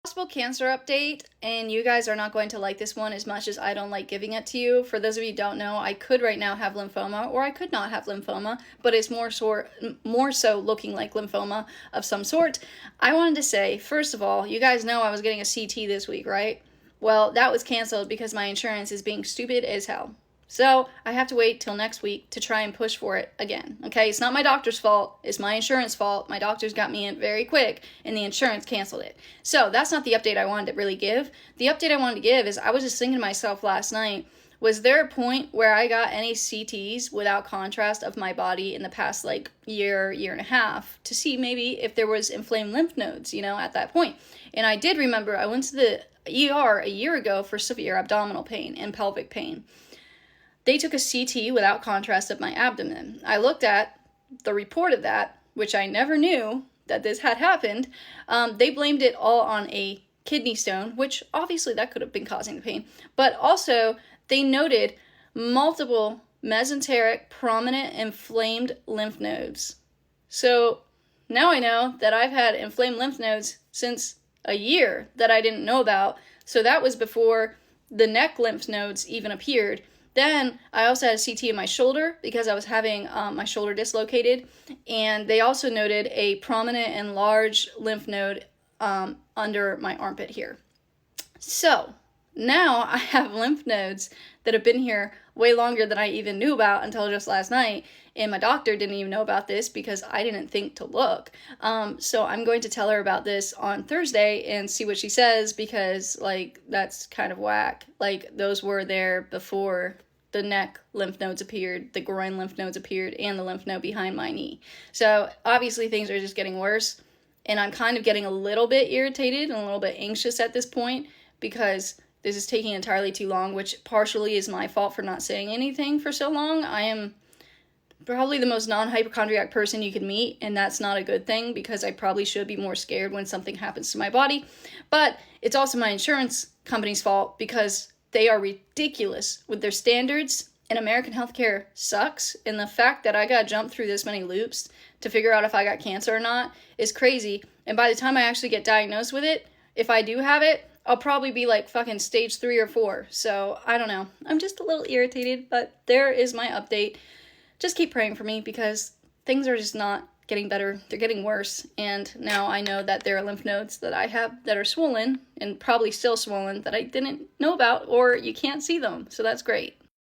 Possible cancer update, and you guys are not going to like this one as much as I don't like giving it to you. For those of you who don't know, I could right now have lymphoma, or I could not have lymphoma, but it's more so looking like lymphoma of some sort. I wanted to say, first of all, you guys know I was getting a CT this week, right? Well, that was canceled because my insurance is being stupid as hell. So I have to wait till next week to try and push for it again. Okay, it's not my doctor's fault. It's my insurance fault. My doctors got me in very quick and the insurance canceled it. So that's not the update I wanted to really give. The update I wanted to give is I was just thinking to myself last night, was there a point where I got any CTs without contrast of my body in the past year and a half to see maybe if there was inflamed lymph nodes, at that point? And I did remember I went to the ER a year ago for severe abdominal pain and pelvic pain. They took a CT without contrast of my abdomen. I looked at the report of that, which I never knew that this had happened. They blamed it all on a kidney stone, which obviously that could have been causing the pain. But also, they noted multiple mesenteric, prominent, inflamed lymph nodes. So now I know that I've had inflamed lymph nodes since a year that I didn't know about. So that was before the neck lymph nodes even appeared. Then I also had a CT in my shoulder because I was having my shoulder dislocated, and they also noted a prominent and large lymph node under my armpit here. So now I have lymph nodes that have been here way longer than I even knew about until just last night, and my doctor didn't even know about this because I didn't think to look. So I'm going to tell her about this on Thursday and see what she says, because that's kind of whack. Those were there before the neck lymph nodes appeared, the groin lymph nodes appeared, and the lymph node behind my knee. So obviously things are just getting worse, and I'm kind of getting a little bit irritated and a little bit anxious at this point because this is taking entirely too long, which partially is my fault for not saying anything for so long. I am probably the most non-hypochondriac person you could meet, and that's not a good thing because I probably should be more scared when something happens to my body. But it's also my insurance company's fault because they are ridiculous with their standards, and American healthcare sucks, and the fact that I got jumped through this many loops to figure out if I got cancer or not is crazy. And by the time I actually get diagnosed with it, if I do have it, I'll probably be fucking stage 3 or 4. So I don't know. I'm just a little irritated, but there is my update. Just keep praying for me because things are just not getting better. They're getting worse. And now I know that there are lymph nodes that I have that are swollen and probably still swollen that I didn't know about, or you can't see them. So that's great.